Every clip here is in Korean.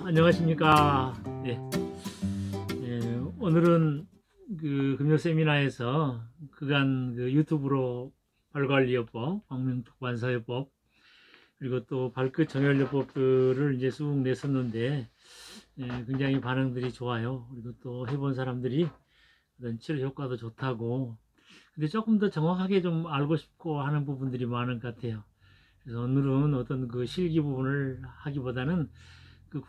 안녕하십니까. 네. 오늘은 그 금요 세미나에서 그간 그 유튜브로 발관리요법, 광명특반사요법, 그리고 또 발끝 정혈요법들을 이제 쑥 냈었는데, 굉장히 반응들이 좋아요. 그리고 또 해본 사람들이 어떤 치료 효과도 좋다고. 근데 조금 더 정확하게 좀 알고 싶고 하는 부분들이 많은 것 같아요. 그래서 오늘은 어떤 그 실기 부분을 하기보다는 그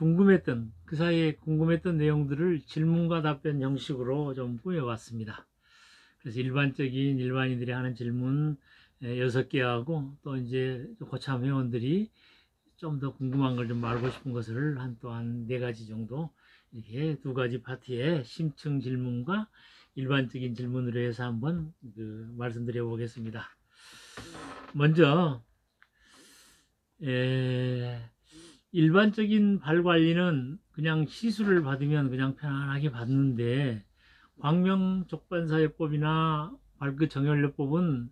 사이에 궁금했던 내용들을 질문과 답변 형식으로 좀 꾸며봤습니다. 그래서 일반인들이 하는 질문 6개 하고, 또 이제 고참 회원들이 좀 더 궁금한 걸 좀 알고 싶은 것을 한 4가지 정도, 이렇게 2가지 파트의 심층 질문과 일반적인 질문으로 해서 한번 말씀드려 보겠습니다. 먼저, 일반적인 발 관리는 그냥 시술을 받으면 그냥 편안하게 받는데, 광명족반사요법이나 발끝 정혈요법은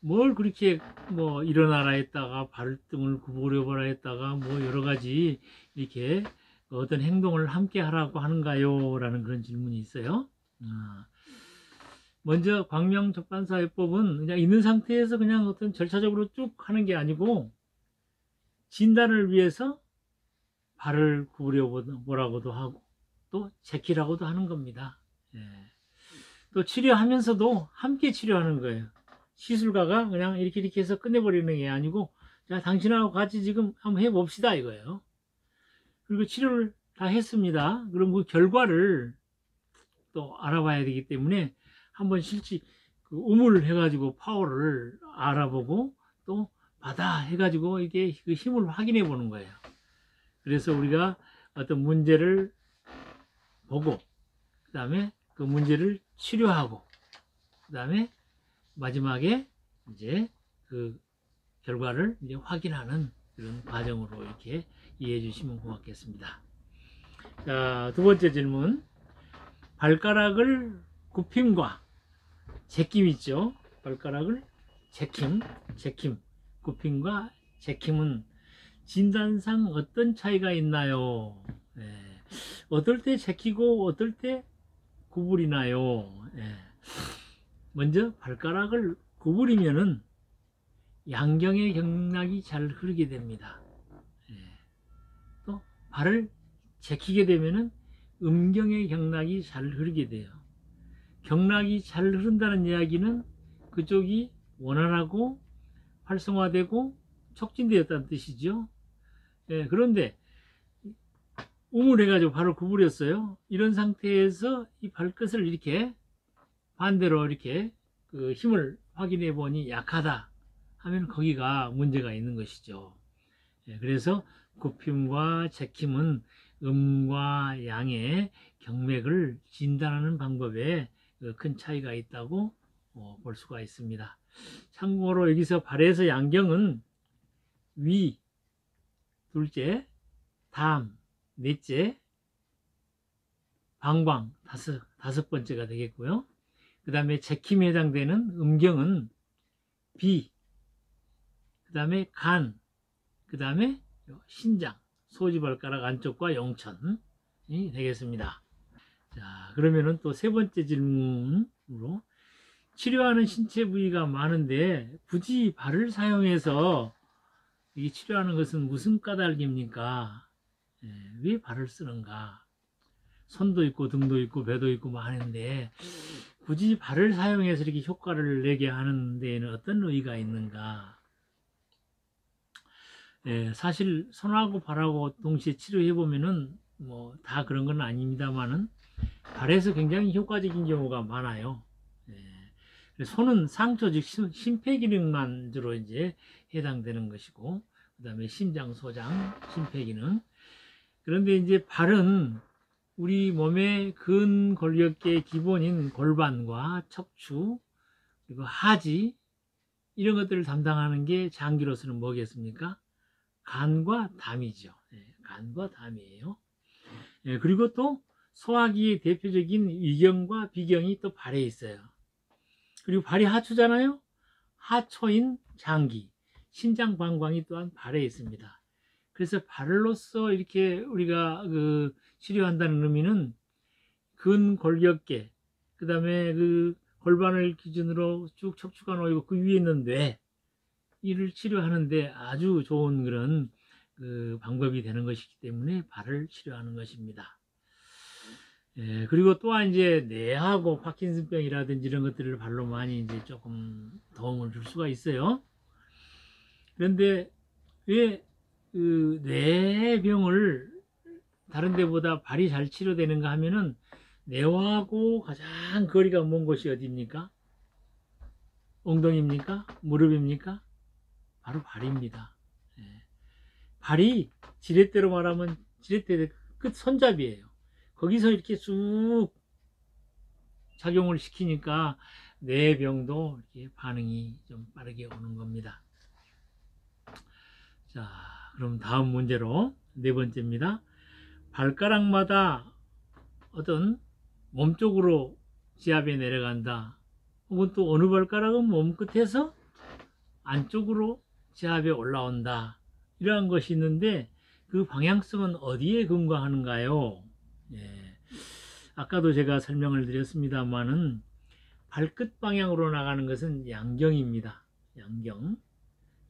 뭘 그렇게 뭐 일어나라 했다가 발등을 구부려 보라 했다가 뭐 여러 가지 이렇게 어떤 행동을 함께 하라고 하는가요? 라는 그런 질문이 있어요. 먼저 광명족반사요법은 그냥 있는 상태에서 그냥 어떤 절차적으로 쭉 하는 게 아니고, 진단을 위해서 발을 구부려 보라고도 하고 또 제키라고도 하는 겁니다. 또 치료하면서도 함께 치료하는 거예요. 시술가가 그냥 이렇게 해서 끝내버리는 게 아니고, 자, 당신하고 같이 지금 한번 해봅시다 이거예요. 그리고 치료를 다 했습니다. 그럼 그 결과를 또 알아봐야 되기 때문에 한번 실제 우물 해가지고 파워를 알아보고, 또 바다 해가지고 이게 그 힘을 확인해 보는 거예요. 그래서 우리가 어떤 문제를 보고, 그 다음에 그 문제를 치료하고, 그 다음에 마지막에 이제 그 결과를 이제 확인하는 그런 과정으로 이렇게 이해해 주시면 고맙겠습니다. 자, 2번째 질문. 발가락을 굽힘과 제낌 있죠? 발가락을 제킴, 굽힘과 제킴은 진단상 어떤 차이가 있나요? 어떨 때 제키고 어떨 때 구부리나요? 먼저 발가락을 구부리면은 양경의 경락이 잘 흐르게 됩니다. 또 발을 제키게 되면은 음경의 경락이 잘 흐르게 돼요. 경락이 잘 흐른다는 이야기는 그쪽이 원활하고 활성화되고 촉진되었다는 뜻이죠. 그런데 우물해가지고 발을 구부렸어요. 이런 상태에서 이 발끝을 이렇게 반대로 이렇게 그 힘을 확인해 보니 약하다 하면 거기가 문제가 있는 것이죠. 그래서 굽힘과 제킴은 음과 양의 경맥을 진단하는 방법에 큰 차이가 있다고 볼 수가 있습니다. 참고로 여기서 발에서 양경은 위, 둘째, 담, 넷째, 방광, 다섯 번째가 되겠고요. 그 다음에 제킴에 해당되는 음경은 비, 그 다음에 간, 그 다음에 신장, 소지발가락 안쪽과 영천이 되겠습니다. 자, 그러면은 또 3번째 질문으로, 치료하는 신체 부위가 많은데 굳이 발을 사용해서 이 치료하는 것은 무슨 까닭입니까? 왜 발을 쓰는가? 손도 있고 등도 있고 배도 있고 뭐 하는데 굳이 발을 사용해서 이렇게 효과를 내게 하는 데에는 어떤 의의가 있는가? 사실 손하고 발하고 동시에 치료해 보면은 뭐 다 그런 건 아닙니다만은 발에서 굉장히 효과적인 경우가 많아요. 손은 상처 즉 심폐기능만 주로 이제 해당되는 것이고, 그 다음에 심장, 소장, 심폐기능. 그런데 이제 발은 우리 몸의 근골격계의 기본인 골반과 척추, 그리고 하지, 이런 것들을 담당하는 게 장기로서는 뭐겠습니까? 간과 담이죠. 간과 담이에요. 그리고 또 소화기의 대표적인 위경과 비경이 또 발에 있어요. 그리고 발이 하초잖아요. 하초인 장기, 신장 방광이 또한 발에 있습니다. 그래서 발로서 이렇게 우리가 그 치료한다는 의미는 근골격계, 그 다음에 그 골반을 기준으로 쭉 척추가 놓이고 그 위에 있는 뇌, 이를 치료하는데 아주 좋은 그런 그 방법이 되는 것이기 때문에 발을 치료하는 것입니다. 예, 그리고 또한 이제 뇌하고 파킨슨병이라든지 이런 것들을 발로 많이 이제 조금 도움을 줄 수가 있어요. 그런데 왜 그 뇌병을 다른 데보다 발이 잘 치료되는가 하면은 뇌하고 가장 거리가 먼 곳이 어디입니까? 엉덩이입니까? 무릎입니까? 바로 발입니다. 예. 발이 지렛대로 말하면 지렛대 끝 손잡이에요. 거기서 이렇게 쑥 작용을 시키니까 뇌병도 이렇게 반응이 좀 빠르게 오는 겁니다. 자, 그럼 다음 문제로 네 번째입니다. 발가락마다 어떤 몸쪽으로 지압이 내려간다. 혹은 또 어느 발가락은 몸끝에서 안쪽으로 지압이 올라온다. 이러한 것이 있는데 그 방향성은 어디에 근거하는가요? 예. 아까도 제가 설명을 드렸습니다만은 발끝 방향으로 나가는 것은 양경입니다.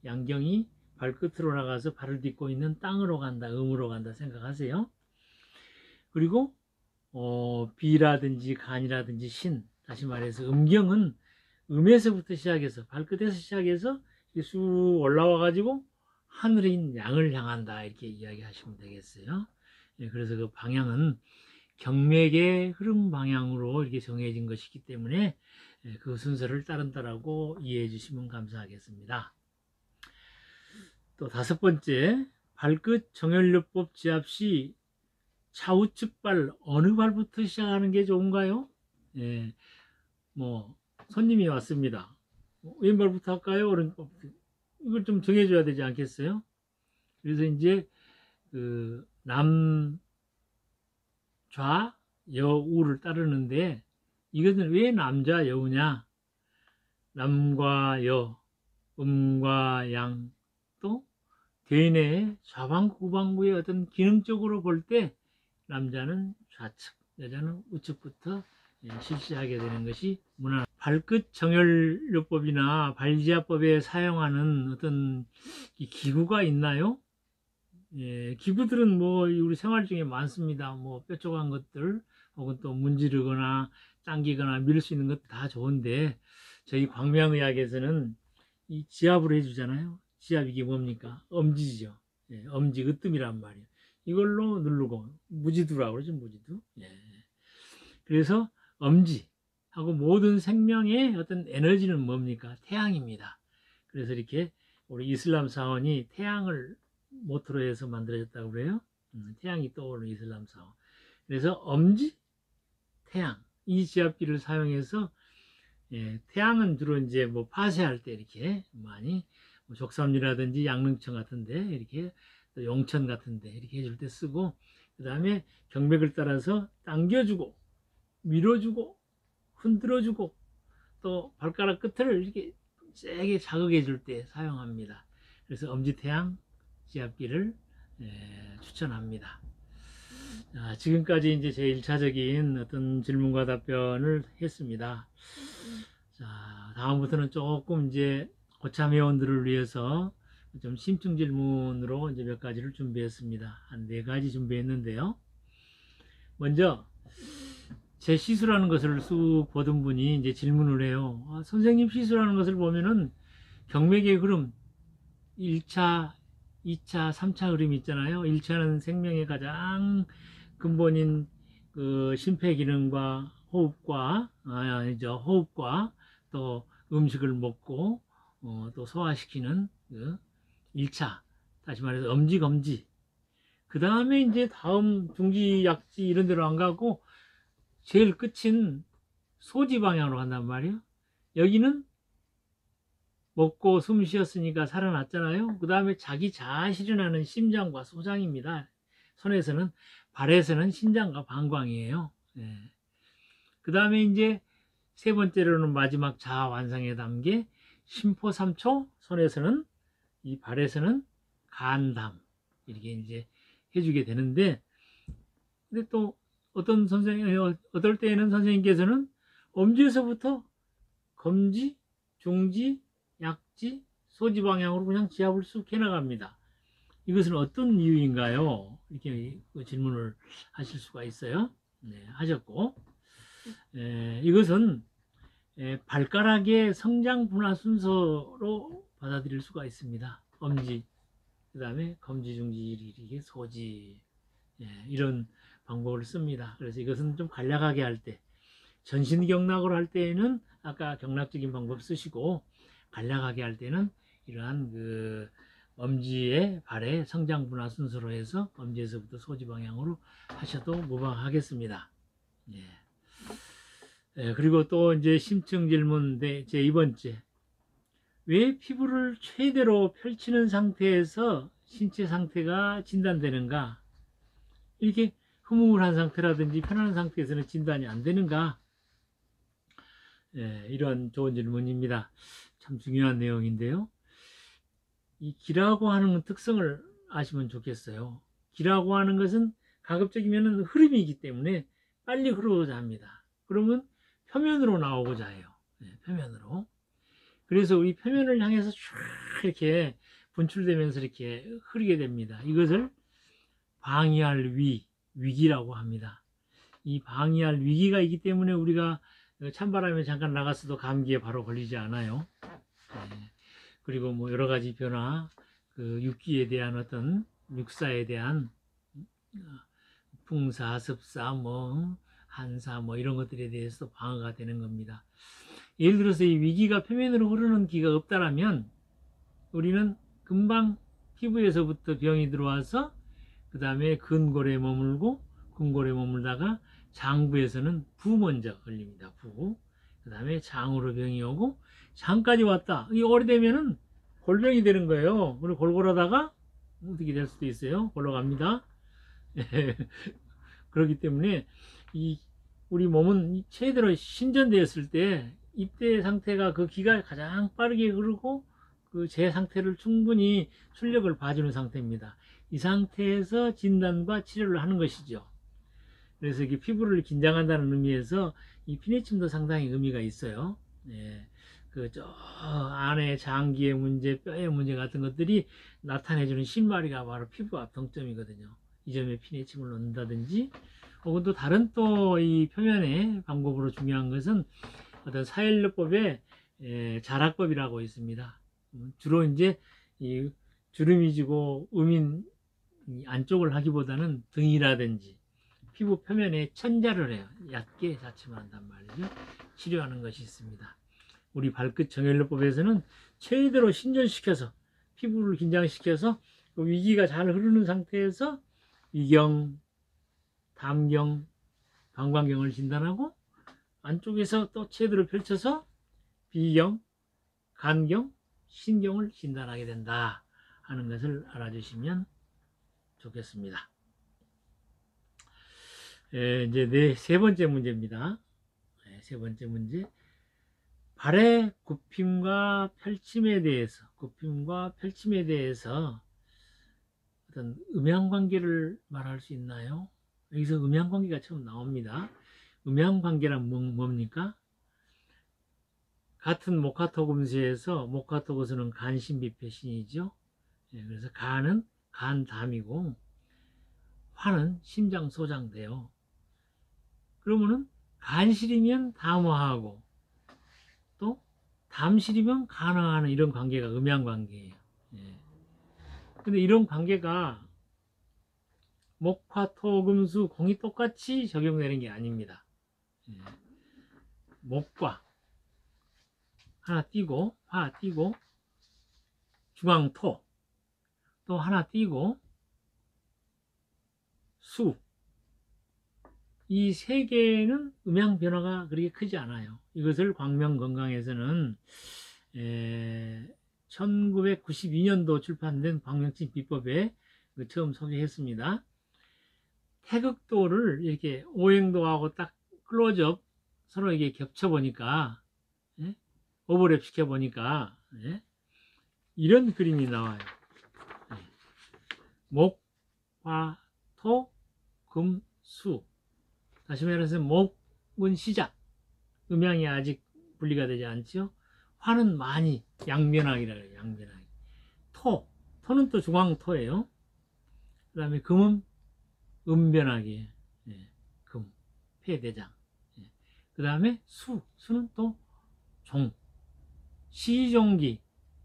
양경이 발끝으로 나가서 발을 딛고 있는 땅으로 간다, 음으로 간다 생각하세요. 그리고 비라든지 간이라든지 신, 다시 말해서 음경은 음에서부터 시작해서 발끝에서 시작해서 쑥 올라와 가지고 하늘인 양을 향한다, 이렇게 이야기하시면 되겠어요. 예, 그래서 그 방향은 경맥의 흐름 방향으로 이렇게 정해진 것이기 때문에 그 순서를 따른다라고 이해해 주시면 감사하겠습니다. 또 다섯 번째, 발끝 정혈요법 지압 시 좌우측 발 어느 발부터 시작하는 게 좋은가요? 예, 뭐 손님이 왔습니다. 왼발부터 할까요? 오른발부터? 이걸 좀 정해줘야 되지 않겠어요? 그래서 이제 그 남좌 여우를 따르는데 이것은 왜 남좌 여우냐? 남과 여, 음과 양, 또 대인의 좌방구 우방구의 어떤 기능적으로 볼 때 남자는 좌측, 여자는 우측부터 실시하게 되는 것이 문화. 발끝 정혈요법이나 발지압법에 사용하는 어떤 기구가 있나요? 예, 기구들은 뭐 우리 생활 중에 많습니다. 뭐 뾰족한 것들, 혹은 또 문지르거나 당기거나 밀 수 있는 것 다 좋은데 저희 광명의학에서는 이 지압을 해주잖아요. 지압, 이게 뭡니까? 엄지죠. 예, 엄지 으뜸이란 말이에요. 이걸로 누르고, 무지두라고 그러죠, 무지두. 예. 그래서 엄지하고 모든 생명의 어떤 에너지는 뭡니까? 태양입니다. 그래서 이렇게 우리 이슬람 사원이 태양을 모토로 해서 만들어졌다고 그래요. 태양이 떠오르는 이슬람 사원. 그래서 엄지, 태양, 이 지압기를 사용해서, 예, 태양은 주로 이제 뭐 파쇄할 때 이렇게 많이 뭐 족삼리라든지 양릉천 같은데, 이렇게 또 용천 같은데 이렇게 해줄 때 쓰고, 그 다음에 경맥을 따라서 당겨주고 밀어주고 흔들어주고 또 발가락 끝을 이렇게 세게 자극해 줄 때 사용합니다. 그래서 엄지태양 지압기를 추천합니다. 자, 지금까지 이제 제 1차적인 어떤 질문과 답변을 했습니다. 자, 다음부터는 조금 이제 고참 회원들을 위해서 좀 심층 질문으로 이제 몇 가지를 준비했습니다. 한 4가지 준비했는데요. 먼저 제 시술하는 것을 쑥 보던 분이 이제 질문을 해요. 선생님 시술하는 것을 보면은 경맥의 흐름 1차, 2차, 3차 흐름이 있잖아요. 1차는 생명의 가장 근본인 그 심폐기능과 호흡과 호흡과 또 음식을 먹고 또 소화시키는 그 1차, 다시 말해서 엄지 검지. 그 다음에 이제 다음 중지 약지 이런 데로 안 가고 제일 끝인 소지 방향으로 간단 말이에요. 여기는 먹고 숨 쉬었으니까 살아났잖아요. 그 다음에 자기 자아 실현하는 심장과 소장입니다. 손에서는, 발에서는 심장과 방광이에요. 네. 그 다음에 이제 세 번째로는 마지막 자아 완성의 단계, 심포 3초, 손에서는, 이 발에서는 간담, 이렇게 이제 해주게 되는데, 근데 또 어떨 때에는 선생님께서는 엄지에서부터 검지, 중지, 약지, 소지 방향으로 그냥 지압을 쑥 해나갑니다. 이것은 어떤 이유인가요? 이렇게 질문을 하실 수가 있어요. 네, 하셨고, 이것은 발가락의 성장 분화 순서로 받아들일 수가 있습니다. 엄지, 그 다음에 검지, 중지, 이렇게 소지, 이런 방법을 씁니다. 그래서 이것은 좀 간략하게 할 때, 전신경락으로 할 때에는 아까 경락적인 방법 쓰시고, 간략하게 할 때는 이러한 그 엄지의 발의 성장 분화 순서로 해서 엄지에서부터 소지 방향으로 하셔도 무방하겠습니다. 그리고 또 이제 심층 질문 제 2번째. 왜 피부를 최대로 펼치는 상태에서 신체 상태가 진단되는가? 이렇게 흐물한 상태라든지 편안한 상태에서는 진단이 안 되는가? 이런 좋은 질문입니다. 참 중요한 내용인데요. 이 기라고 하는 특성을 아시면 좋겠어요. 기라고 하는 것은 가급적이면 흐름이기 때문에 빨리 흐르고자 합니다. 그러면 표면으로 나오고자 해요. 표면으로. 그래서 우리 표면을 향해서 쫙 이렇게 분출되면서 이렇게 흐르게 됩니다. 이것을 방이할 위기라고 합니다. 이 방이할 위기가 있기 때문에 우리가 찬바람에 잠깐 나갔어도 감기에 바로 걸리지 않아요. 그리고 뭐 여러 가지 변화, 그 육기에 대한 어떤 육사에 대한 풍사, 습사, 뭐 한사, 뭐 이런 것들에 대해서 방어가 되는 겁니다. 예를 들어서 이 위기가 표면으로 흐르는 기가 없다라면 우리는 금방 피부에서부터 병이 들어와서 그 다음에 근골에 머물고 근골에 머물다가 장부에서는 부 먼저 걸립니다. 부. 그 다음에 장으로 병이 오고 장까지 왔다. 이 오래되면은 골병이 되는 거예요. 그리고 골골하다가 어떻게 될 수도 있어요. 골러갑니다. 그렇기 때문에 우리 몸은 최대로 신전되었을 때 이때 상태가 그 기가 가장 빠르게 흐르고 그 제 상태를 충분히 출력을 봐주는 상태입니다. 이 상태에서 진단과 치료를 하는 것이죠. 그래서 이게 피부를 긴장한다는 의미에서 이 피내침도 상당히 의미가 있어요. 저 안에 장기의 문제, 뼈의 문제 같은 것들이 나타내주는 실마리가 바로 피부 앞통점이거든요. 이 점에 피내침을 넣는다든지, 혹은 또 다른 또 이 표면의 방법으로 중요한 것은 어떤 사연료법의 자락법이라고 있습니다. 주로 이제 이 주름이 지고 음인 안쪽을 하기보다는 등이라든지 피부 표면에 천자를 해요. 얕게 자침을 한단 말이죠. 치료하는 것이 있습니다. 우리 발끝 정혈요법에서는 최대로 신전시켜서 피부를 긴장시켜서 그 위기가 잘 흐르는 상태에서 위경, 담경, 방광경을 진단하고 안쪽에서 또 최대로 펼쳐서 비경, 간경, 신경을 진단하게 된다 하는 것을 알아주시면 좋겠습니다. 이제 세 번째 문제입니다. 세 번째 문제. 발의 굽힘과 펼침에 대해서 어떤 음양관계를 말할 수 있나요? 여기서 음양관계가 처음 나옵니다. 음양관계란 뭡니까? 같은 목화토금수에서 목화토금수는 간신비패신이죠. 그래서 간은 간담이고 화는 심장소장돼요. 그러면은 간실이면 담화하고 또 담실이면 간화하는 이런 관계가 음양관계예요. 근데 이런 관계가 목화토금수 공이 똑같이 적용되는 게 아닙니다. 목과 하나 띄고 화 띄고 중앙토 또 하나 띄고 수, 이 세 개는 음양 변화가 그렇게 크지 않아요. 이것을 광명건강에서는 1992년도 출판된 광명침 비법에 처음 소개했습니다. 태극도를 이렇게 오행도하고 딱 클로즈업 서로 이게 겹쳐 보니까, 오버랩 시켜 보니까 이런 그림이 나와요. 목, 화, 토, 금, 수. 다시 말해서 목은 시작, 음양이 아직 분리가 되지 않죠. 화는 많이, 양변학이라 그래요. 양변학. 토는 또 중앙토예요. 그 다음에 금은 음변학이에요. 예, 금, 폐대장. 예. 그 다음에 수는 또 종, 시종기.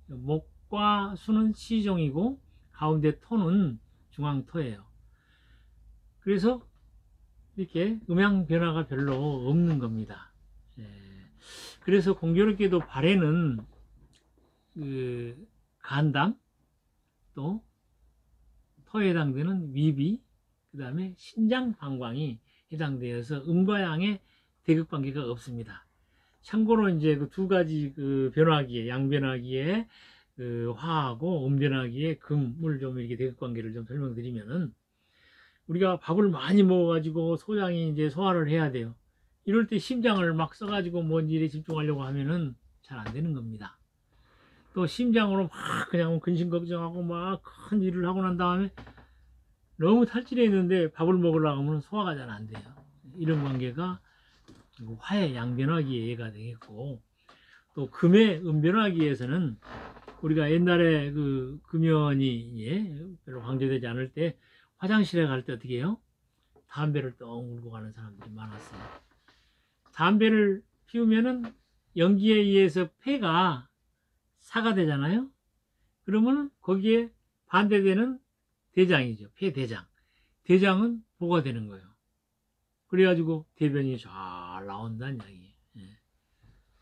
목과 수는 시종이고 가운데 토는 중앙토예요. 그래서 이렇게 음양 변화가 별로 없는 겁니다. 예. 그래서 공교롭게도 발에는 그 간담, 또 토에 해당되는 위비, 그 다음에 신장 방광이 해당되어서 음과 양의 대극 관계가 없습니다. 참고로 이제 그 두 가지 그 변화기에, 양변화기에 그 화하고 음변화기에 금을 좀 이렇게 대극 관계를 좀 설명드리면은, 우리가 밥을 많이 먹어가지고 소장이 이제 소화를 해야 돼요. 이럴 때 심장을 막 써가지고 뭔 일에 집중하려고 하면은 잘 안 되는 겁니다. 또 심장으로 막 그냥 근심 걱정하고 막 큰 일을 하고 난 다음에 너무 탈진해 있는데 밥을 먹으려고 하면 소화가 잘 안 돼요. 이런 관계가 화의 양변화기에 의해가 되겠고, 또 금의 음변화기에서는 우리가 옛날에 그 금연이 별로 강조되지 않을 때 화장실에 갈 때 어떻게 해요? 담배를 똥 물고 가는 사람들이 많았어요. 담배를 피우면은 연기에 의해서 폐가 사가 되잖아요. 그러면 거기에 반대되는 대장이죠. 폐대장. 대장은 보가 되는 거예요. 그래가지고 대변이 잘 나온다는 이야기예요. 예.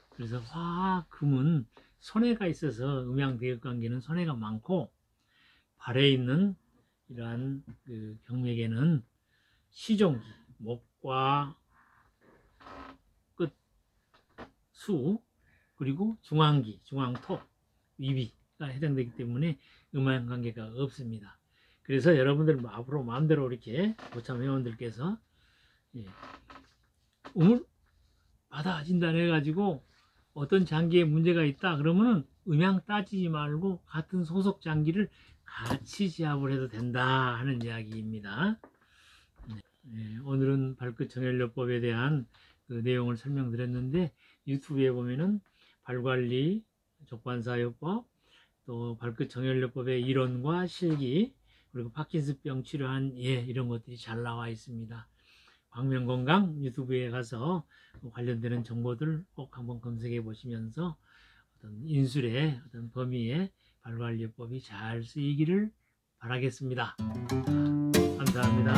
그래서 화, 금은 손해가 있어서 음양대극 관계는 손해가 많고, 발에 있는 이러한 그 경맥에는 시종기, 목과 끝, 수, 그리고 중앙기, 중앙토, 위비가 해당되기 때문에 음양 관계가 없습니다. 그래서 여러분들 앞으로 마음대로 이렇게 고참 회원들께서 음을 받아 진단해 가지고 어떤 장기에 문제가 있다 그러면은 음양 따지지 말고 같은 소속 장기를 같이 시합을 해도 된다 하는 이야기입니다. 오늘은 발끝 정혈요법에 대한 그 내용을 설명드렸는데, 유튜브에 보면은 발관리, 족관사요법, 또 발끝 정혈요법의 이론과 실기, 그리고 파킨슨병 치료한 이런 것들이 잘 나와 있습니다. 광명건강 유튜브에 가서 관련되는 정보들 꼭 한번 검색해 보시면서 어떤 인술의 어떤 범위에 발관리요법이 잘 쓰이기를 바라겠습니다. 감사합니다.